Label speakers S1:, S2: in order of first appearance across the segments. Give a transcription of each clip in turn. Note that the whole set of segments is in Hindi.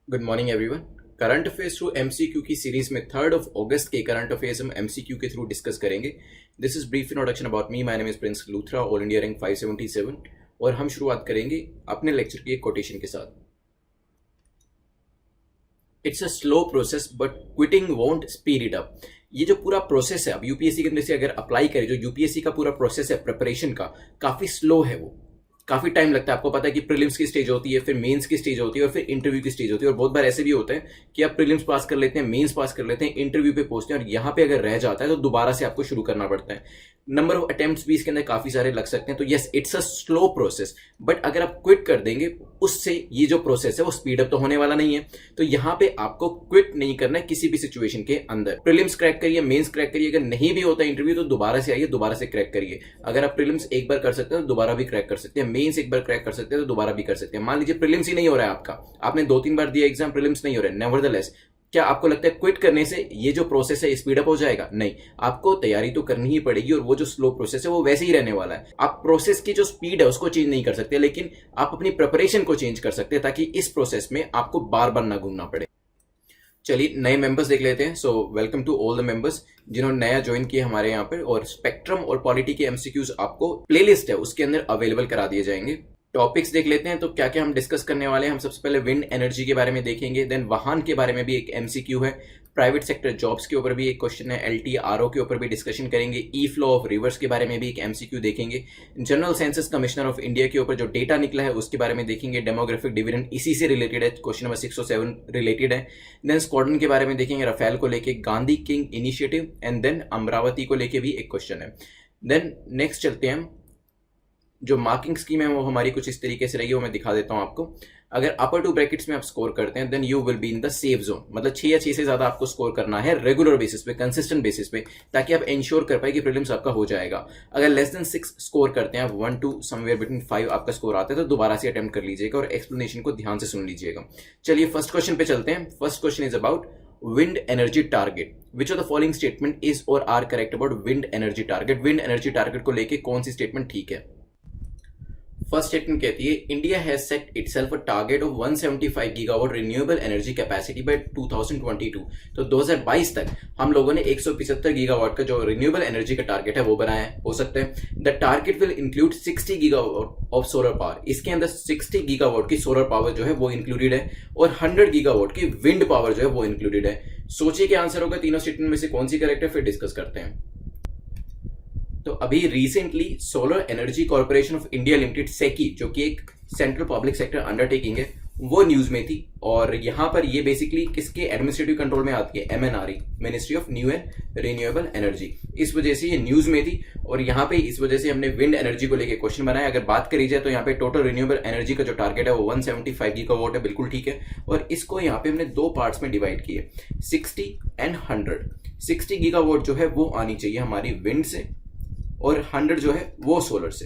S1: Good morning everyone. Current affairs through MCQ की सीरीज में 3 अगस्त के करंट अफेयर्स हम एमसीक्यू के थ्रू डिस्कस करेंगे। This is brief introduction about me. My name is Prince Luthra, all India rank 577। और हम शुरुआत करेंगे अपने लेक्चर की एक कोटेशन के साथ। It's a slow process but quitting won't speed it up. ये जो पूरा प्रोसेस है, अब यूपीएससी के अंदर से अगर अप्लाई करें, जो यूपीएससी का पूरा प्रोसेस है प्रिपरेशन का, काफी स्लो है। वो काफी टाइम लगता है। आपको पता है कि प्रीलिम्स की स्टेज होती है, फिर मेंस की स्टेज होती है और फिर इंटरव्यू की स्टेज होती है। और बहुत बार ऐसे भी होता है कि आप प्रीलिम्स पास कर लेते हैं, मेंस पास कर लेते हैं, इंटरव्यू पे पहुंचते हैं और यहाँ पे अगर रह जाता है तो दोबारा से आपको शुरू करना पड़ता है। नंबर ऑफ अटेम्प्ट्स भी इसके अंदर काफी सारे लग सकते हैं। तो yes, it's a slow process, but अगर आप क्विट कर देंगे उससे ये जो प्रोसेस है वो स्पीड अप तो होने वाला नहीं है। तो यहाँ पे आपको क्विट नहीं करना है किसी भी सिचुएशन के अंदर। प्रीलिम्स क्रैक करिए, मेंस क्रैक करिए, अगर नहीं भी होता इंटरव्यू तो दोबारा से आइए, दोबारा से क्रैक करिए। अगर आप प्रीलिम्स एक बार कर सकते हैं तो दोबारा भी क्रैक कर सकते हैं, मेंस एक बार क्रैक कर सकते हैं तो दोबारा भी कर सकते हैं। मान लीजिए प्रीलिम्स ही नहीं हो रहा है आपका, आपने 2-3 बार दिया एग्जाम, प्रीलिम्स नहीं हो रहा है, नेवरदलेस, क्या आपको लगता है क्विट करने से ये जो प्रोसेस है स्पीड अप हो जाएगा? नहीं, आपको तैयारी तो करनी ही पड़ेगी और वो जो स्लो प्रोसेस है वो वैसे ही रहने वाला है। आप प्रोसेस की जो स्पीड है उसको चेंज नहीं कर सकते, लेकिन आप अपनी प्रिपरेशन को चेंज कर सकते हैं ताकि इस प्रोसेस में आपको बार बार ना घूमना पड़े। चलिए नए मेंबर्स देख लेते हैं। So welcome to all the members जिन्होंने नया ज्वाइन किया हमारे यहाँ पर। और स्पेक्ट्रम और पॉलिटी के एमसीक्यूज आपको प्लेलिस्ट है उसके अंदर अवेलेबल करा दिए जाएंगे। टॉपिक्स देख लेते हैं तो क्या क्या हम डिस्कस करने वाले हैं। हम सबसे पहले विंड एनर्जी के बारे में देखेंगे, देन वाहन के बारे में भी एक एमसीक्यू है, प्राइवेट सेक्टर जॉब्स के ऊपर भी एक क्वेश्चन है, एलटीआरओ के ऊपर भी डिस्कशन करेंगे, ई फ्लो ऑफ रिवर्स के बारे में भी एक एमसीक्यू देखेंगे, general census commissioner of India के ऊपर जो डेटा निकला है उसके बारे में देखेंगे, डेमोग्राफिक डिविडेंड इसी से रिलेटेड है, क्वेश्चन नंबर 6 और 7 रिलेटेड है। देन स्क्वाड्रन के बारे में देखेंगे, राफेल को लेके, Gandhi king initiative, and then Amaravati को लेके भी एक क्वेश्चन है। देन नेक्स्ट चलते हैं, जो मार्किंग स्कीम है वो हमारी कुछ इस तरीके से रहेगी, वो मैं दिखा देता हूं आपको। अगर अपर 2 ब्रैकेट्स में आप स्कोर करते हैं then you will be in the safe zone, मतलब 6 या 6 से ज्यादा आपको स्कोर करना है रेगुलर बेसिस पे, कंसिस्टेंट बेसिस पे, ताकि आप इंश्योर कर पाए कि प्रीलिम्स आपका हो जाएगा। अगर लेस देन 6 स्कोर करते हैं आप, 1 to समवेयर बिटवीन 5 आपका स्कोर आता है, तो दोबारा से अटेम्प्ट कर लीजिएगा और एक्सप्लेनेशन को ध्यान से सुन लीजिएगा। चलिए फर्स्ट क्वेश्चन पे चलते हैं। First question is about wind energy target. Which of the following statement is or are correct about wind energy target? wind energy target को लेके कौन सी स्टेटमेंट ठीक है? फर्स्ट स्टेटमेंट कहती है India has set itself a target of 175 gigawatt renewable energy capacity by 2022। तो 2022 तक हम लोगों ने 175 गीगावाट का जो रिन्यूएबल एनर्जी का टारगेट है वो बनाया है। हो सकता है the target will include 60 gigawatt of solar power. इसके अंदर 60 गीगावाट की सोलर पावर जो है वो इंक्लूडेड है और 100 गीगावाट की विंड पावर जो है वो इंक्लूडेड है। सोचिए क्या आंसर होगा तीनों स्टेटमेंट में से कौन सी करेक्ट है, फिर डिस्कस करते हैं। तो अभी recently solar energy corporation of India limited SECI, जो कि एक सेंट्रल पब्लिक सेक्टर अंडरटेकिंग है, वो न्यूज में थी। और यहां पर ये बेसिकली किसके एडमिनिस्ट्रेटिव कंट्रोल में आती है? MNRE, ministry of new and renewable energy. इस वजह से ये न्यूज में थी और यहाँ पे इस वजह से हमने विंड एनर्जी को लेकर क्वेश्चन बनाया। अगर बात करी जाए तो यहाँ पे टोटल रिन्यूएबल एनर्जी का जो टारगेट है वो 175 गीगावाट है, बिल्कुल ठीक है। और इसको यहाँ पे हमने 2 पार्ट्स में डिवाइड किए, 60 एंड 100। 60 गीगावाट जो है वो आनी चाहिए हमारी विंड से और 100 जो है वो सोलर से।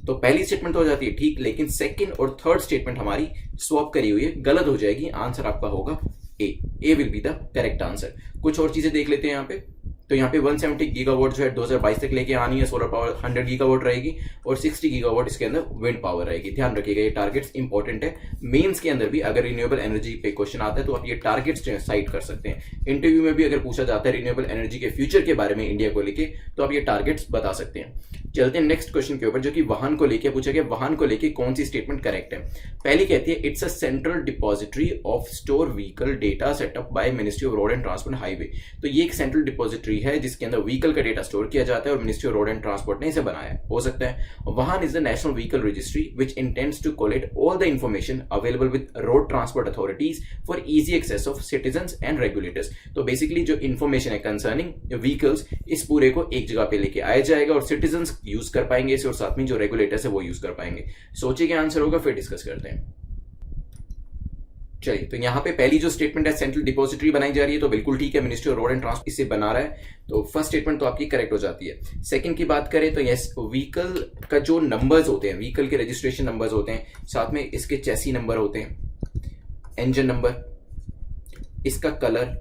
S1: तो पहली स्टेटमेंट तो हो जाती है ठीक, लेकिन सेकंड और थर्ड स्टेटमेंट हमारी स्वैप करी हुई है, गलत हो जाएगी। आंसर आपका होगा A will be the correct answer. कुछ और चीजें देख लेते हैं यहाँ पे। तो यहाँ पे 170 गीगावाट जो है 2022 तक लेके आनी है सोलर पावर, 100 गीगावाट रहेगी और 60 गीगावाट इसके अंदर विंड पावर रहेगी। ध्यान रखिएगा ये टारगेट्स इंपॉर्टेंट है। मेंस के अंदर भी अगर रिन्यूएबल एनर्जी पे क्वेश्चन आता है तो आप ये टारगेट्स साइड कर सकते हैं। इंटरव्यू में भी अगर पूछा जाता है रिन्यूएबल एनर्जी के फ्यूचर के बारे में इंडिया को लेके, तो आप ये टारगेट्स बता सकते हैं। चलते हैं नेक्स्ट क्वेश्चन के ऊपर, जो कि वाहन को लेके पूछा गया। वाहन को लेके कौन सी स्टेटमेंट करेक्ट है? पहली कहती है it's a central depository of store vehicle data setup by ministry of road and transport highway. तो ये एक सेंट्रल डिपॉजिटरी है जिसके अंदर व्हीकल का डेटा स्टोर किया जाता है और ministry of road and transport ने इसे बनाया है। हो सकता है Vahan is the national vehicle registry which intends to collect all the information available with road transport authorities for easy access of citizens and regulators. तो बेसिकली जो इंफॉर्मेशन है कंसर्निंग व्हीकल्स, इस पूरे को एक जगह पे लेके आया जाएगा और सिटीजंस यूज कर पाएंगे इसे और साथ में जो रेगुलेटर्स है वो यूज कर पाएंगे। सोचिए क्या आंसर होगा, फिर डिस्कस करते हैं। चलिए तो यहाँ पे पहली जो स्टेटमेंट है सेंट्रल डिपॉजिटरी बनाई जा रही है, तो बिल्कुल ठीक है, ministry of road and transport इसे बना रहा है, तो फर्स्ट स्टेटमेंट तो आपकी करेक्ट हो जाती है। सेकंड की बात करें तो यस, व्हीकल का जो नंबर्स होते हैं, व्हीकल के रजिस्ट्रेशन नंबर्स होते हैं, साथ में इसके चेसी नंबर होते हैं, इंजन नंबर, इसका कलर,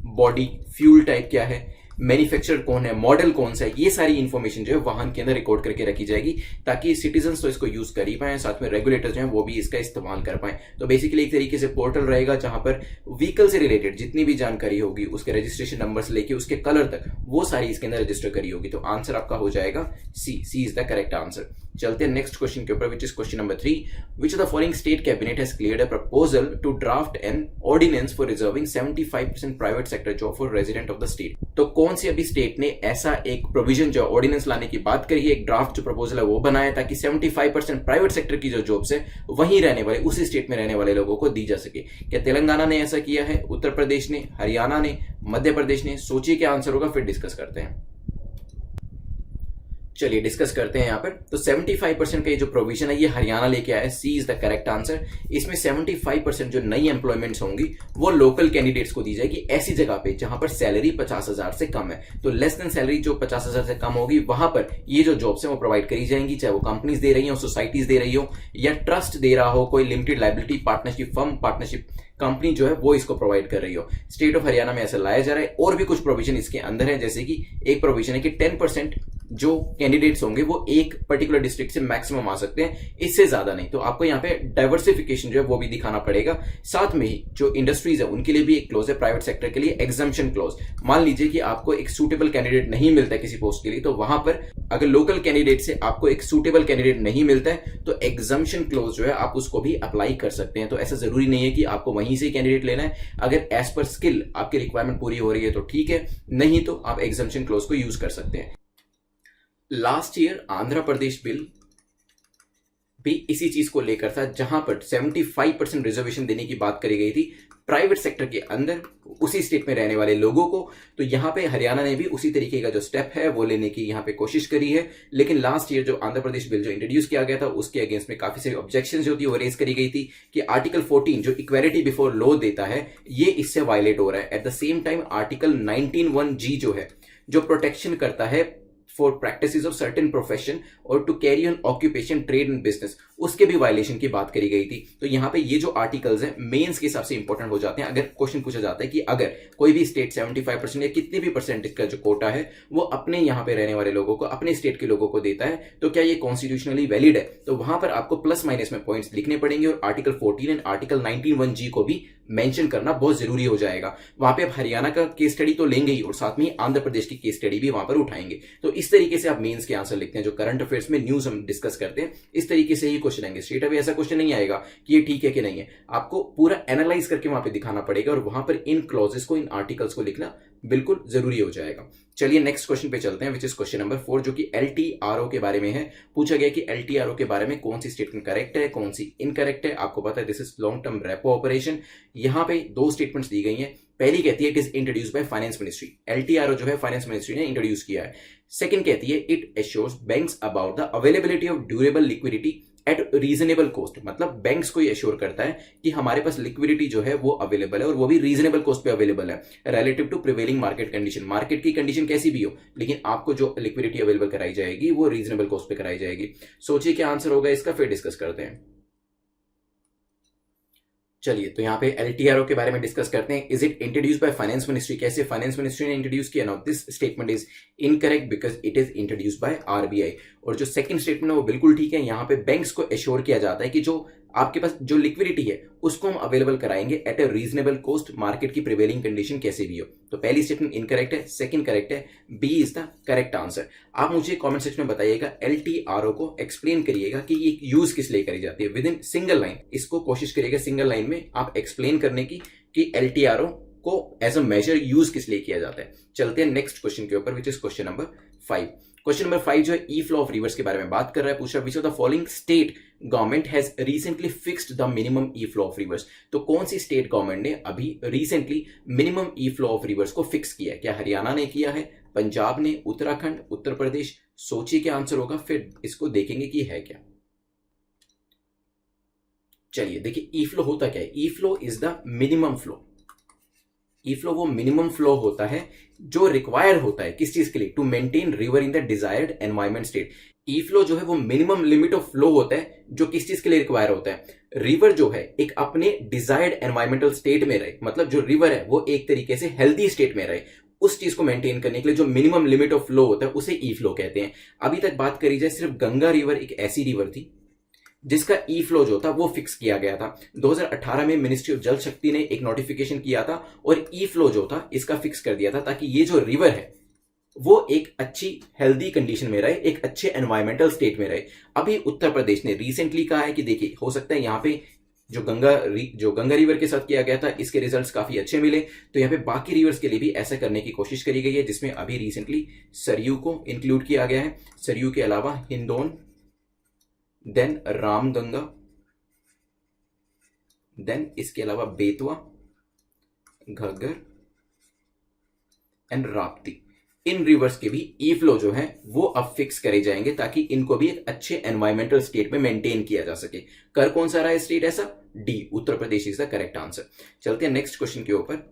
S1: बॉडी, फ्यूल टाइप क्या है, मैन्युफैक्चरर कौन है, मॉडल कौन सा है, ये सारी इंफॉर्मेशन जो है वाहन के अंदर रिकॉर्ड करके रखी जाएगी, ताकि सिटीजन तो इसको यूज कर ही पाए, साथ में रेगुलेटर्स जो है वो भी इसका इस्तेमाल कर पाए। तो बेसिकली एक तरीके से पोर्टल रहेगा जहां पर व्हीकल से रिलेटेड जितनी भी जानकारी होगी, उसके रजिस्ट्रेशन नंबर से लेके उसके कलर तक, वो सारी इसके अंदर रजिस्टर करी होगी। तो आंसर आपका हो जाएगा C is the correct answer. चलते हैं नेक्स्ट क्वेश्चन के ऊपर, which is question number 3। Which of the following state cabinet has cleared a proposal to draft an ordinance for reserving 75% private sector job for resident of the state. तो कौन सी अभी स्टेट ने ऐसा एक प्रोविजन जो ऑर्डिनेंस लाने की बात करी है, एक ड्राफ्ट जो प्रपोजल है वो बनाया, ताकि 75% प्राइवेट सेक्टर की जो जॉब्स है वहीं रहने वाले, उसी स्टेट में रहने वाले लोगों को दी जा सके। क्या तेलंगाना ने ऐसा किया है, उत्तर प्रदेश ने, हरियाणा ने, मध्य प्रदेश ने? सोचिए क्या आंसर होगा, फिर डिस्कस करते हैं। चलिए डिस्कस करते हैं यहाँ पर। तो 75% का ये जो प्रोविजन है ये हरियाणा लेके आया है, सी इज द करेक्ट आंसर। इसमें 75% जो नई एम्प्लॉयमेंट्स होंगी वो लोकल कैंडिडेट्स को दी जाएगी, ऐसी जगह पे जहां पर सैलरी 50,000 से कम है। तो लेस देन सैलरी जो 50,000 से कम होगी वहां पर ये जो जॉब्स है वो प्रोवाइड करी जाएंगी, चाहे वो कंपनीज दे रही हो, सोसाइटीज दे रही हो, या ट्रस्ट दे रहा हो, कोई limited liability partnership firm, partnership company जो है वो इसको प्रोवाइड कर रही हो। स्टेट ऑफ हरियाणा में ऐसा लाया जा रहा है। और भी कुछ प्रोविजन इसके अंदर है, जैसे कि एक प्रोविजन है कि 10% जो कैंडिडेट्स होंगे वो एक पर्टिकुलर डिस्ट्रिक्ट से मैक्सिमम आ सकते हैं, इससे ज्यादा नहीं। तो आपको यहाँ पे डाइवर्सिफिकेशन जो है वो भी दिखाना पड़ेगा। साथ में ही जो इंडस्ट्रीज है उनके लिए भी एक क्लॉज है, प्राइवेट सेक्टर के लिए एग्जम्पशन क्लॉज। मान लीजिए कि आपको एक सूटेबल कैंडिडेट नहीं मिलता है किसी पोस्ट के लिए, तो वहां पर अगर लोकल कैंडिडेट से आपको एक सूटेबल कैंडिडेट नहीं मिलता है तो एग्जम्पशन क्लॉज जो है आप उसको भी अप्लाई कर सकते हैं। तो ऐसा जरूरी नहीं है कि आपको वहीं से कैंडिडेट लेना है, अगर एज पर स्किल आपकी रिक्वायरमेंट पूरी हो रही है तो ठीक है, नहीं तो आप एग्जम्पशन क्लॉज को यूज कर सकते हैं। Last year Andhra Pradesh bill भी इसी चीज को लेकर था, जहां पर 75% रिजर्वेशन देने की बात करी गई थी प्राइवेट सेक्टर के अंदर उसी स्टेट में रहने वाले लोगों को। तो यहां पे हरियाणा ने भी उसी तरीके का जो स्टेप है वो लेने की यहां पे कोशिश करी है। लेकिन लास्ट ईयर जो आंध्र प्रदेश बिल जो इंट्रोड्यूस किया गया था उसके अगेंस्ट में काफी सारी ऑब्जेक्शंस जो थी वो रेज करी गई थी कि आर्टिकल 14 जो इक्वालिटी बिफोर लॉ देता है ये इससे वायलेट हो रहा है। At the same time article 19(1)(g जो है, जो प्रोटेक्शन करता है for practices of certain profession और to carry on occupation, trade and business, उसके भी वायलेशन की बात करी गई थी। तो यहाँ पे ये जो आर्टिकल्स हैं मेंस के हिसाब से इंपॉर्टेंट हो जाते हैं। अगर क्वेश्चन पूछा जाता है कि अगर कोई भी स्टेट 75% या कितने भी परसेंटेज का जो कोटा है वो अपने यहाँ पे रहने वाले लोगों को, अपने स्टेट के लोगों को देता है, तो क्या ये कॉन्स्टिट्यूशनली वैलिड है? तो वहां पर आपको प्लस माइनस में पॉइंट्स लिखने पड़ेंगे और आर्टिकल 14 एंड आर्टिकल 19(1)(g को भी मेंशन करना बहुत जरूरी हो जाएगा। वहां पे आप हरियाणा का केस स्टडी तो लेंगे ही और साथ में ही आंध्र प्रदेश की केस स्टडी भी वहां पर उठाएंगे। तो इस तरीके से आप मेंस के आंसर लिखते हैं, जो करंट अफेयर्स में न्यूज हम डिस्कस करते हैं, इस तरीके से ही क्वेश्चन आएंगे। स्ट्रेट अवे ऐसा क्वेश्चन नहीं आएगा कि ये ठीक है कि नहीं है, आपको पूरा एनालाइज करके वहां पे दिखाना पड़ेगा और वहां पर इन क्लॉजेस को, इन आर्टिकल्स को लिखना बिल्कुल जरूरी हो जाएगा। चलिए नेक्स्ट क्वेश्चन पे चलते हैं, विच इज क्वेश्चन नंबर 4, जो कि LTRO के बारे में है। पूछा गया कि LTRO के बारे में कौन सी स्टेटमेंट करेक्ट है, कौन सी इनकरेक्ट है। आपको पता है this is long term repo operation. यहां पे दो स्टेटमेंट्स दी गई हैं। पहली कहती है it is introduce by finance ministry, LTRO जो है फाइनेंस मिनिस्ट्री ने इंट्रोड्यूस किया है। सेकंड कहती है it assures banks about the availability of durable liquidity eight reasonable cost, मतलब बैंक्स को ये एश्योर करता है कि हमारे पास लिक्विडिटी जो है वो अवेलेबल है और वो भी रीजनेबल कॉस्ट पे अवेलेबल है relative to prevailing market condition. Market की कंडीशन कैसी भी हो, लेकिन आपको जो लिक्विडिटी अवेलेबल कराई जाएगी वो रीजनेबल कॉस्ट पे कराई जाएगी। सोचिए क्या आंसर होगा इसका, फिर डिस्कस करते हैं। चलिए तो यहाँ पे LTRO के बारे में डिस्कस करते हैं। Is it introduce by finance ministry, कैसे फाइनेंस मिनिस्ट्री ने इंट्रोड्यूस किया? Now this statement is incorrect because it is introduce by RBI। और जो सेकंड स्टेटमेंट है वो बिल्कुल ठीक है। यहाँ पे बैंक्स को एश्योर किया जाता है कि जो आपके पास जो लिक्विडिटी है उसको हम अवेलेबल कराएंगे at a reasonable cost, market की प्रिवेलिंग कंडीशन कैसे भी हो। तो पहली स्टेटमेंट इनकरेक्ट है, सेकंड करेक्ट है, B is the correct answer. आप मुझे कमेंट सेक्शन में बताइएगा, LTRO को एक्सप्लेन करिएगा कि ये यूज किस लिए करी जाती है विद इन सिंगल लाइन। इसको कोशिश करिएगा सिंगल लाइन में आप एक्सप्लेन करने की कि LTRO को एज अ मेजर यूज किस लिए किया जाता है। चलते हैं नेक्स्ट क्वेश्चन के ऊपर, which is question number 5। Question number 5 जो है ई फ्लो ऑफ रिवर्स के बारे में बात कर रहा है। पूछा विच of the following state government has recently fixed the minimum E flow of reverse. तो कौन सी स्टेट गवर्नमेंट ने अभी recently minimum E flow of reverse को फिक्स किया है? क्या हरियाणा ने किया है, पंजाब ने, उत्तराखंड, उत्तर प्रदेश? सोचिए क्या आंसर होगा, फिर इसको देखेंगे कि है क्या। चलिए देखिए ई फ्लो होता क्या है। E flow is the minimum flow. E flow वो मिनिमम फ्लो होता है जो रिक्वायर होता है किस चीज के लिए? To maintain river in the desired environment state. E flow जो है वो मिनिमम लिमिट ऑफ फ्लो होता है जो किस चीज के लिए रिक्वायर होता है? रिवर जो है एक अपने डिजायर्ड एनवायरमेंटल स्टेट में रहे, मतलब जो रिवर है वो एक तरीके से हेल्दी स्टेट में रहे, उस चीज को मेंटेन करने के लिए जो मिनिमम लिमिट ऑफ फ्लो होता है उसे ई फ्लो कहते हैं। अभी तक बात करी जाए, सिर्फ गंगा रिवर एक ऐसी रिवर थी जिसका ई फ्लो जो था वो फिक्स किया गया था। 2018 में मिनिस्ट्री ऑफ जल शक्ति ने एक नोटिफिकेशन किया था और ई फ्लो जो था इसका फिक्स कर दिया था, ताकि ये जो रिवर है वो एक अच्छी हेल्दी कंडीशन में रहे, एक अच्छे एनवायरमेंटल स्टेट में रहे। अभी उत्तर प्रदेश ने रिसेंटली कहा है कि देखिए, हो सकता है यहाँ पे जो गंगा रिवर के साथ किया गया था इसके रिजल्ट्स काफी अच्छे मिले, तो यहाँ पे बाकी रिवर्स के लिए भी ऐसा करने की कोशिश करी गई है, जिसमें अभी रिसेंटली सरयू को इंक्लूड किया गया है। सरयू के अलावा हिंदौन, देन रामगंगा, देन इसके अलावा Betwa, Ghaggar and Rapti, in reverse के भी ई फ्लो जो है वो अब फिक्स करे जाएंगे, ताकि इनको भी एक अच्छे एनवायरमेंटल स्टेट में मेंटेन किया जा सके। कर कौन सा रहा है स्टेट ऐसा? D, Uttar Pradesh is the correct answer. चलते हैं नेक्स्ट क्वेश्चन के ऊपर।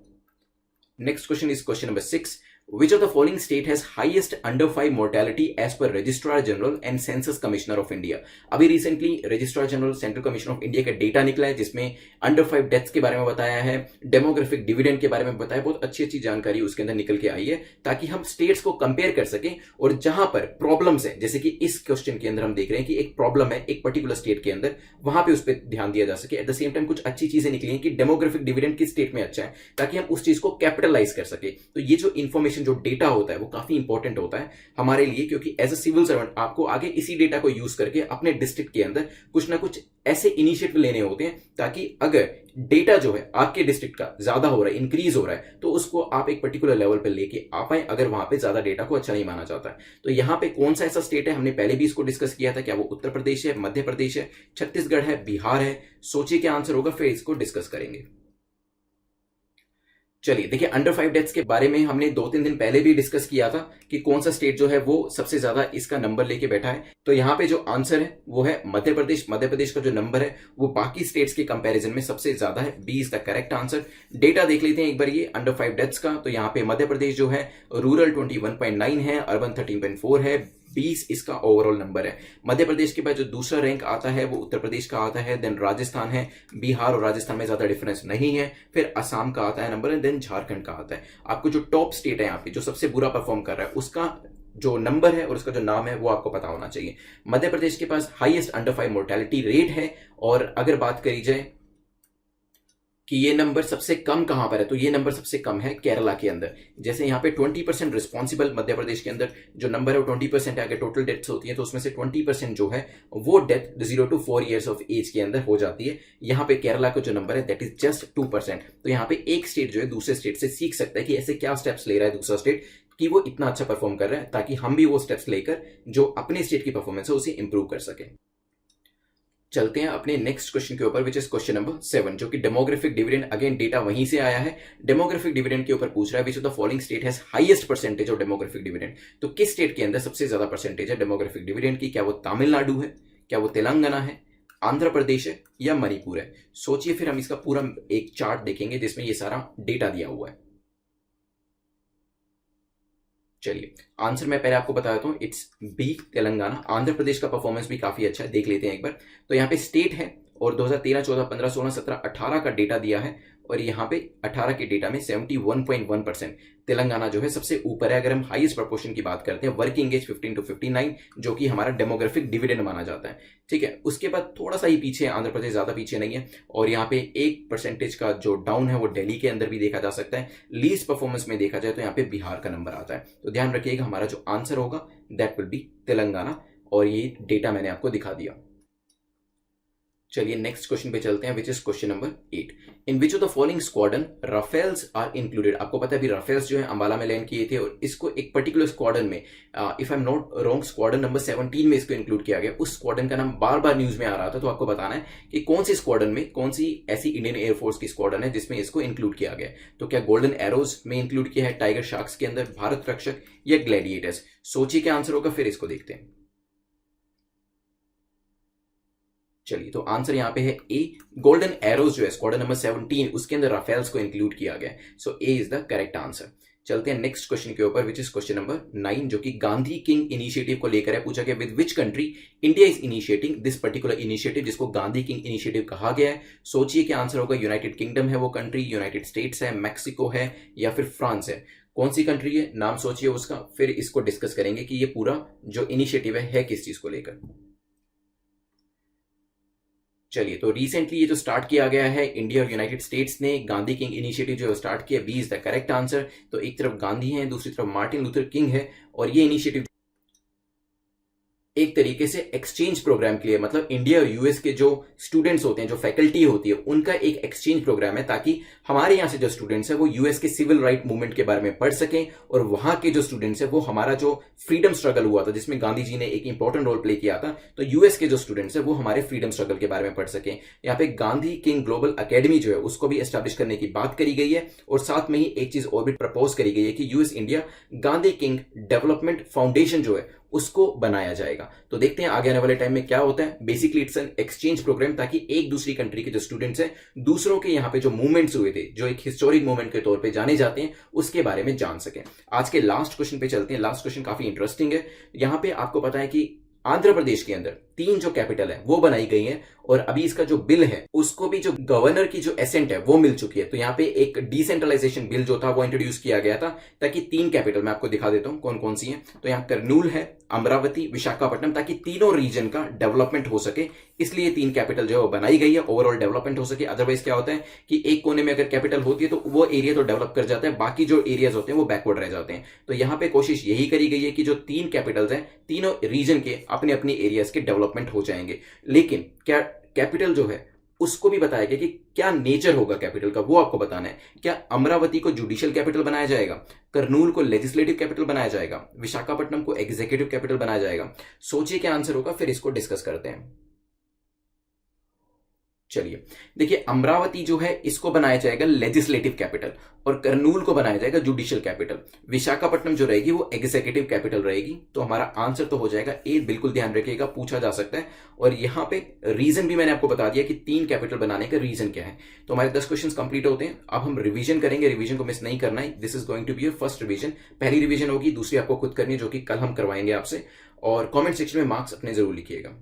S1: Next question is question number 6। Which of the following state has highest under 5 mortality as per Registrar General and Census Commissioner of India? अभी recently registrar general central commission of India का डेटा निकला है, जिसमें अंडर 5 डेथ्स के बारे में बताया है, डेमोग्राफिक डिविडेंड के बारे में बताया। बहुत अच्छी अच्छी जानकारी उसके अंदर निकल के आई है, ताकि हम स्टेट्स को कंपेयर कर सकें और जहां पर प्रॉब्लम्स है, जैसे कि इस क्वेश्चन के अंदर हम देख रहे हैं कि एक प्रॉब्लम है एक पर्टिकुलर स्टेट के अंदर, वहां पे उस पर ध्यान दिया जा सके। एट द सेम टाइम कुछ अच्छी चीजें निकली हैं कि डेमोग्राफिक डिविडेंड किस स्टेट में अच्छा है, ताकि हम उस चीज को कैपिटलाइज कर सके। तो ये जो इन्फॉर्मेशन, जो डेटा होता है वो काफी इंपॉर्टेंट होता है हमारे लिए, क्योंकि एज अ सिविल सर्वेंट आपको आगे इसी डेटा को यूज करके अपने डिस्ट्रिक्ट के अंदर कुछ ना कुछ ऐसे इनिशिएटिव लेने होते हैं, ताकि अगर डेटा जो है आपके डिस्ट्रिक्ट का ज्यादा हो रहा है, इंक्रीज हो रहा है, तो उसको आप एक पर्टिकुलर लेवल पे लेके आ पाए, अगर वहां पे ज्यादा डेटा को अच्छा नहीं माना जाता है। तो यहाँ पे कौन सा ऐसा स्टेट है, हमने पहले भी इसको डिस्कस किया था, क्या वो उत्तर प्रदेश है, मध्य प्रदेश है, छत्तीसगढ़ है, बिहार है? सोचिए क्या आंसर होगा, फिर इसको डिस्कस करेंगे। चलिए देखिए, अंडर 5 डेथ्स के बारे में हमने 2-3 दिन पहले भी डिस्कस किया था कि कौन सा स्टेट जो है वो सबसे ज्यादा इसका नंबर लेके बैठा है। तो यहाँ पे जो आंसर है वो है मध्य प्रदेश। मध्य प्रदेश का जो नंबर है वो बाकी स्टेट्स के कंपैरिजन में सबसे ज्यादा है। B is the correct answer. Data देख लेते हैं एक बार ये अंडर 5 डेथ्स का। तो यहाँ पे मध्य प्रदेश जो है रूरल 21.9 है, अर्बन 13.4 है, 20 इसका ओवरऑल नंबर है। मध्य प्रदेश के बाद जो दूसरा रैंक आता है वो उत्तर प्रदेश का आता है, देन राजस्थान है, बिहार और राजस्थान में ज्यादा डिफरेंस नहीं है, फिर असम का आता है नंबर, देन झारखंड का आता है। आपको जो टॉप स्टेट है यहाँ पे जो सबसे बुरा परफॉर्म कर रहा है उसका जो नंबर है और उसका जो नाम है वो आपको पता होना चाहिए। मध्य प्रदेश के पास हाईएस्ट अंडर 5 मोर्टेलिटी रेट है। और अगर बात करी जाए कि ये नंबर सबसे कम कहां पर है, तो ये नंबर सबसे कम है केरला के अंदर। जैसे यहाँ पे 20% रिस्पॉन्सिबल मध्य प्रदेश के अंदर जो नंबर है वो 20% है। अगर टोटल डेथ्स होती है तो उसमें से 20% जो है वो death 0 to 4 years of age के अंदर हो जाती है। यहाँ पे केरला का जो नंबर है दैट इज जस्ट 2%। तो यहाँ पे एक स्टेट जो है दूसरे स्टेट से सीख सकता है कि ऐसे क्या स्टेप्स ले रहा है दूसरा स्टेट कि वो इतना अच्छा परफॉर्म कर रहा है, ताकि हम भी वो स्टेप्स लेकर जो अपने स्टेट की परफॉर्मेंस है उसे इंप्रूव कर सके। चलते हैं अपने नेक्स्ट क्वेश्चन के ऊपर, विच इज क्वेश्चन नंबर 7, जो कि डेमोग्राफिक डिविडेंड। अगेन डेटा वहीं से आया है। डेमोग्राफिक डिविडेंड के ऊपर पूछ रहा है विच of the following state has highest percentage of demographic dividend. तो किस स्टेट के अंदर सबसे ज्यादा परसेंटेज है डेमोग्राफिक डिविडेंड की? क्या वो तमिलनाडु है, क्या वो तेलंगाना है, आंध्र प्रदेश है, या मणिपुर है? सोचिए, फिर हम इसका पूरा एक चार्ट देखेंगे जिसमें ये सारा डेटा दिया हुआ है। चलिए आंसर मैं पहले आपको बता देता हूं, इट्स बी तेलंगाना। आंध्र प्रदेश का परफॉर्मेंस भी काफी अच्छा है, देख लेते हैं एक बार। तो यहाँ पे स्टेट है और 2013, 14, 15, 16, 17, 18 का डेटा दिया है, और यहाँ पे 18 के डेटा में 71.1% तेलंगाना जो है सबसे ऊपर है। अगर हम हाईएस्ट प्रोपोर्शन की बात करते हैं, वर्किंग एज 15 to 59 जो कि हमारा डेमोग्राफिक डिविडेंड माना जाता है, ठीक है। उसके बाद थोड़ा सा ही पीछे आंध्र प्रदेश, ज्यादा पीछे नहीं है। और यहाँ पे 1% का जो डाउन है वो दिल्ली के अंदर भी देखा जा सकता है। लीस्ट परफॉर्मेंस में देखा जाए तो यहाँ पे बिहार का नंबर आता है। तो ध्यान रखिएगा, हमारा जो आंसर होगा दैट विल बी तेलंगाना, और ये डेटा मैंने आपको दिखा दिया। चलिए नेक्स्ट क्वेश्चन पे चलते हैं, which is question number 8। In which of the following squadron Rafales are included. आपको पता है अभी राफेल्स जो है अंबाला में लैंड किए थे, और इसको एक पर्टिकुलर स्क्वाड्रन में, if I am not wrong, squadron number 17 में इसको इंक्लूड किया गया। उस स्क्वाड्रन का नाम बार बार न्यूज में आ रहा था, तो आपको बताना है कि कौन सी स्क्वाड्रन में, कौन सी ऐसी इंडियन एयरफोर्स की स्क्वाड्रन है जिसमें इसको इंक्लूड किया गया। तो क्या गोल्डन एरोज में इंक्लूड किया है, टाइगर शार्क्स के अंदर, भारत रक्षक, या ग्लैडिएटर्स? सोचिए क्या आंसर होगा, फिर इसको देखते हैं। चलिए तो आंसर यहाँ पे है ए, गोल्डन एरोज जो है स्क्वाड्रन नंबर 17, उसके अंदर राफेल्स को इंक्लूड किया गया। सो ए इज द करेक्ट आंसर। चलते हैं नेक्स्ट क्वेश्चन के ऊपर, विच इज क्वेश्चन नंबर 9, जो कि गांधी किंग इनिशिएटिव को लेकर है। पूछा गया with which country India is initiating this particular initiative, जिसको गांधी किंग इनिशिएटिव कहा गया है। सोचिए क्या आंसर होगा। यूनाइटेड किंगडम है वो कंट्री, यूनाइटेड स्टेट्स है, मैक्सिको है, या फिर फ्रांस है? कौन सी कंट्री है, नाम सोचिए उसका, फिर इसको डिस्कस करेंगे कि ये पूरा जो इनिशिएटिव है किस चीज को लेकर। चलिए, तो रिसेंटली ये जो स्टार्ट किया गया है इंडिया और यूनाइटेड स्टेट्स ने, गांधी किंग इनिशिएटिव जो स्टार्ट किया, B is the correct answer. तो एक तरफ गांधी है, दूसरी तरफ मार्टिन लूथर किंग है, और ये इनिशिएटिव एक तरीके से एक्सचेंज प्रोग्राम के लिए, मतलब इंडिया और यूएस के जो स्टूडेंट्स होते हैं, जो फैकल्टी होती है, उनका एक एक्सचेंज प्रोग्राम है, ताकि हमारे यहाँ से जो स्टूडेंट्स हैं वो यूएस के सिविल राइट मूवमेंट के बारे में पढ़ सकें, और वहां के जो स्टूडेंट्स हैं वो हमारा जो फ्रीडम स्ट्रगल हुआ था जिसमें गांधी जी ने एक इंपॉर्टेंट रोल प्ले किया था, तो यूएस के जो स्टूडेंट्स हैं वो हमारे फ्रीडम स्ट्रगल के बारे में पढ़ सकें। यहाँ पे गांधी किंग ग्लोबल अकेडमी जो है उसको भी एस्टैब्लिश करने की बात करी गई है, और साथ में ही एक चीज और भी प्रपोज करी गई है कि US India Gandhi king development foundation जो है उसको बनाया जाएगा। तो देखते हैं आगे आने वाले टाइम में क्या होता है। Basically it's an exchange program, ताकि एक दूसरी कंट्री के जो स्टूडेंट्स हैं दूसरों के यहाँ पे जो मूवमेंट्स हुए थे, जो एक हिस्टोरिक मूवमेंट के तौर पे जाने जाते हैं, उसके बारे में जान सकें। आज के लास्ट क्वेश्चन पे चलते हैं। लास्ट क्वेश्चन काफी इंटरेस्टिंग है। यहाँ पे आपको पता है कि आंध्र प्रदेश के अंदर 3 जो कैपिटल है वो बनाई गई है, और अभी इसका जो बिल है उसको भी जो गवर्नर की जो एसेंट है वो मिल चुकी है। तो यहाँ पे एक डिसेंट्रलाइजेशन बिल जो था वो इंट्रोड्यूस किया गया था, ताकि 3 कैपिटल मैं आपको दिखा देता हूं कौन कौन सी है। तो यहाँ करनूल है, अमरावती, विशाखापट्टनम, ताकि तीनों रीजन का डेवलपमेंट हो सके, इसलिए 3 कैपिटल जो है वो बनाई गई है, ओवरऑल डेवलपमेंट हो सके। अदरवाइज क्या होता है कि एक कोने में अगर कैपिटल होती है तो वो एरिया तो डेवलप कर जाता है, बाकी जो एरियाज होते हैं वो बैकवर्ड रह जाते हैं। तो यहाँ पे कोशिश यही करी गई है कि जो 3 कैपिटल्स हैं तीनों रीजन के अपने अपने एरियाज के डेवलपमेंट हो जाएंगे। लेकिन क्या कैपिटल जो है उसको भी बताया गया कि क्या नेचर होगा कैपिटल का, वो आपको बताना है। क्या अमरावती को जुडिशियल कैपिटल बनाया जाएगा, करनूल को लेजिस्लेटिव कैपिटल बनाया जाएगा, विशाखापट्टनम को एग्जीक्यूटिव कैपिटल बनाया जाएगा? सोचिए क्या आंसर होगा, फिर इसको डिस्कस करते हैं। चलिए देखिए, अमरावती जो है इसको बनाया जाएगा लेजिस्लेटिव कैपिटल, और करनूल को बनाया जाएगा जुडिशियल कैपिटल। विशाखापट्टनम जो रहेगी वो एग्जीक्यूटिव कैपिटल रहेगी। तो हमारा आंसर तो हो जाएगा ए। बिल्कुल ध्यान रखिएगा, पूछा जा सकता है। और यहां पे रीजन भी मैंने आपको बता दिया कि 3 कैपिटल बनाने का रीजन क्या है। तो हमारे 10 क्वेश्चन कंप्लीट होते हैं। अब हम रिवीजन करेंगे, रिवीजन को मिस नहीं करना है। This is going to be your first revision. पहली रिवीजन होगी, दूसरी आपको खुद करनी है, जो कि कल हम करवाएंगे आपसे। और कॉमेंट सेक्शन में मार्क्स अपने जरूर लिखिएगा।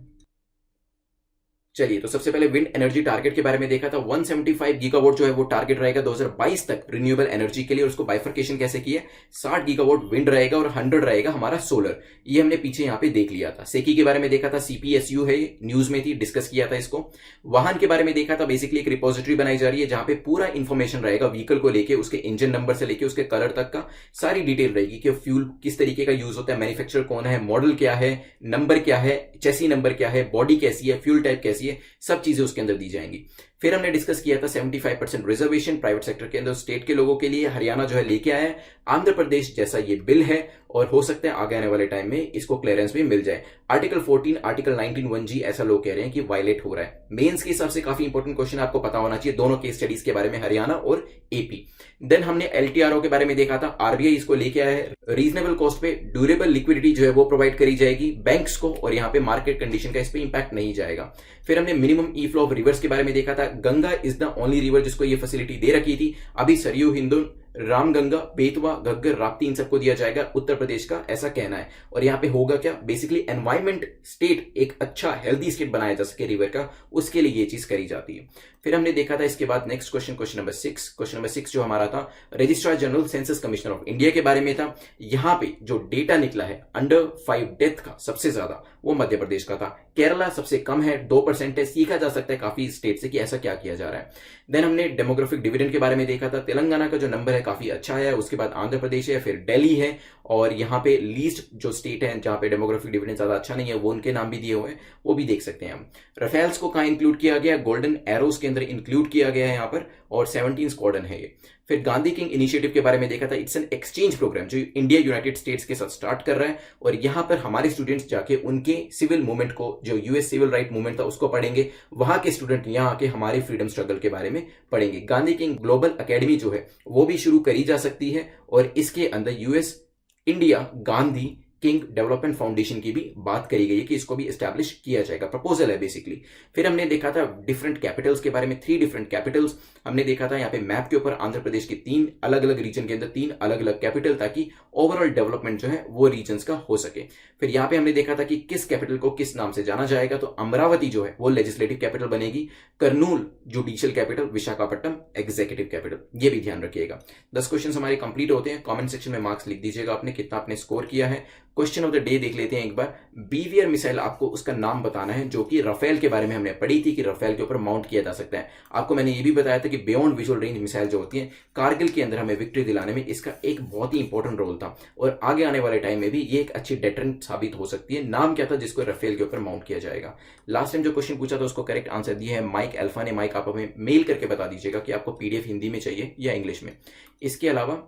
S1: चलिए, तो सबसे पहले विंड एनर्जी टारगेट के बारे में देखा था। 175 गीगावाट जो है वो टारगेट रहेगा 2022 तक रिन्यूएबल एनर्जी के लिए। और उसको बाइफर्केशन कैसे किया, 60 गीगावाट विंड रहेगा और 100 रहेगा हमारा सोलर। ये हमने पीछे यहाँ पे देख लिया था। सेकी के बारे में देखा था, सीपीएसयू है, न्यूज में थी, डिस्कस किया था इसको। वाहन के बारे में देखा था, बेसिकली एक रिपोजिटरी बनाई जा रही है जहां पे पूरा इंफॉर्मेशन रहेगा व्हीकल को लेके, उसके इंजन नंबर से लेके उसके कलर तक का सारी डिटेल रहेगी कि फ्यूल किस तरीके का यूज होता है, मैन्युफैक्चरर कौन है, मॉडल क्या है, नंबर क्या है, चेसी नंबर क्या है, बॉडी कैसी है, फ्यूल टाइप कैसी है, सब चीजें उसके अंदर दी जाएंगी। फिर हमने डिस्कस किया था 75% रिजर्वेशन प्राइवेट सेक्टर के अंदर स्टेट के लोगों के लिए। हरियाणा जो है लेके आया है। आंध्र प्रदेश जैसा ये बिल है, और हो सकता है आगे आने वाले टाइम में इसको क्लियरेंस भी मिल जाए। आर्टिकल 14, आर्टिकल 19 1G ऐसा लोग कह रहे हैं कि वायलेट हो रहा है। मेंस के हिसाब से काफी इंपॉर्टेंट क्वेश्चन आपको पता होना चाहिए, दोनों केस स्टडीज के बारे में, हरियाणा और एपी। देन हमने एलटीआरओ के बारे में देखा था। आरबीआई इसको लेके आया है। रीजनेबल कॉस्ट पे ड्यूरेबल लिक्विडिटी जो है वो प्रोवाइड करी जाएगी बैंक्स को, और यहाँ पे मार्केट कंडीशन का इस पे इंपैक्ट नहीं जाएगा। फिर हमने minimum E flow of reverse के बारे में देखा था। Ganga is the only river जिसको ये फैसिलिटी दे रखी थी। अभी सरयू, हिंदू, रामगंगा, बेतवा, घग्गर, राप्ती इन सबको दिया जाएगा, उत्तर प्रदेश का ऐसा कहना है। और यहाँ पे होगा क्या, बेसिकली एनवायरमेंट स्टेट एक अच्छा हेल्दी स्टेट बनाया जा सके रिवर का, उसके लिए ये चीज करी जाती है। फिर हमने देखा था इसके बाद नेक्स्ट क्वेश्चन, क्वेश्चन नंबर 6 जो हमारा था registrar general census commissioner of India के बारे में था। यहाँ पे जो डेटा निकला है अंडर 5 डेथ का सबसे ज्यादा वो मध्य प्रदेश का था। केरला सबसे कम है, 2% है। सीखा जा सकता है काफी स्टेट से कि ऐसा क्या किया जा रहा है। देन हमने डेमोग्राफिक डिविडेंड के बारे में देखा था। तेलंगाना का जो नंबर है काफी अच्छा है, उसके बाद आंध्र प्रदेश है, फिर दिल्ली है, और यहाँ पे लीस्ट जो स्टेट है जहां पे डेमोग्राफिक डिविडेंड ज्यादा अच्छा नहीं है वो उनके नाम भी दिए हुए हैं, वो भी देख सकते हैं हम। राफेल्स को कहां इंक्लूड किया गया, गोल्डन एरोज के अंदर इंक्लूड किया गया है यहाँ पर, और 17 स्क्वाड्रन है ये। फिर गांधी किंग इनिशिएटिव के बारे में देखा था। इट्स एन एक्सचेंज प्रोग्राम जो इंडिया यूनाइटेड स्टेट्स के साथ स्टार्ट कर रहा है, और यहां पर हमारे स्टूडेंट्स जाके उनके सिविल मूवमेंट को, जो यूएस सिविल राइट मूवमेंट था उसको पढ़ेंगे। वहां के स्टूडेंट यहां आके हमारे फ्रीडम स्ट्रगल के बारे में पढ़ेंगे। गांधी किंग ग्लोबल अकेडमी जो है वो भी शुरू करी जा सकती है, और इसके अंदर US, India, Gandhi king development foundation की भी बात करी गई है कि इसको भी एस्टैब्लिश किया जाएगा, प्रपोजल है बेसिकली। फिर हमने देखा था डिफरेंट कैपिटल्स के बारे में, 3 डिफरेंट कैपिटल्स हमने देखा था यहाँ पे मैप के ऊपर, आंध्र प्रदेश की 3 अलग अलग रीजन के अंदर 3 अलग अलग कैपिटल, ताकि ओवरऑल डेवलपमेंट जो है वो रीजन्स का हो सके। फिर यहाँ पे हमने देखा था कि किस कैपिटल को किस नाम से जाना जाएगा, तो अमरावती जो है वो लेजिस्लेटिव कैपिटल बनेगी, Kurnool judicial capital, Visakhapatnam executive capital, ये भी ध्यान रखिएगा। 10 क्वेश्चन हमारे कंप्लीट होते हैं। कमेंट सेक्शन में मार्क्स लिख दीजिएगा आपने कितना आपने स्कोर किया है। क्वेश्चन ऑफ द डे देख लेते हैं एक बार। बीवीआर मिसाइल, आपको उसका नाम बताना है, जो कि राफेल के बारे में हमने पढ़ी थी कि राफेल के ऊपर माउंट किया जा सकता है। आपको मैंने ये भी बताया था कि बियॉन्ड विजुअल रेंज मिसाइल जो होती है, कारगिल के अंदर हमें विक्ट्री दिलाने में इसका एक बहुत ही इंपॉर्टेंट रोल था, और आगे आने वाले टाइम में भी ये एक अच्छी डेटरेंट साबित हो सकती है। नाम क्या था जिसको राफेल के ऊपर माउंट किया जाएगा? लास्ट टाइम जो क्वेश्चन पूछा था उसको करेक्ट आंसर दिया है माइक अल्फा ने। माइक आप हमें मेल करके बता दीजिएगा कि आपको पीडीएफ हिंदी में चाहिए या इंग्लिश में। इसके अलावा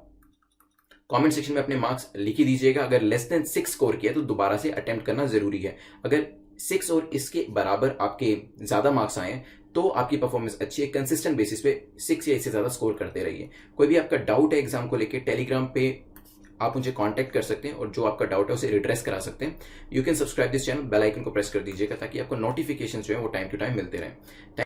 S1: कमेंट सेक्शन में अपने मार्क्स लिख ही दीजिएगा। अगर लेस देन 6 स्कोर किया तो दोबारा से अटेम्प्ट करना जरूरी है। अगर 6 और इसके बराबर आपके ज्यादा मार्क्स आए तो आपकी परफॉर्मेंस अच्छी है। कंसिस्टेंट बेसिस पे 6 या इससे ज्यादा स्कोर करते रहिए। कोई भी आपका डाउट है एग्जाम को लेकर, टेलीग्राम पे आप मुझे कांटेक्ट कर सकते हैं और जो आपका डाउट है उसे रिड्रेस करा सकते हैं। You can subscribe this channel, bell icon को प्रेस कर दीजिएगा ताकि आपको नोटिफिकेशन जो है वो टाइम टू टाइम मिलते रहें।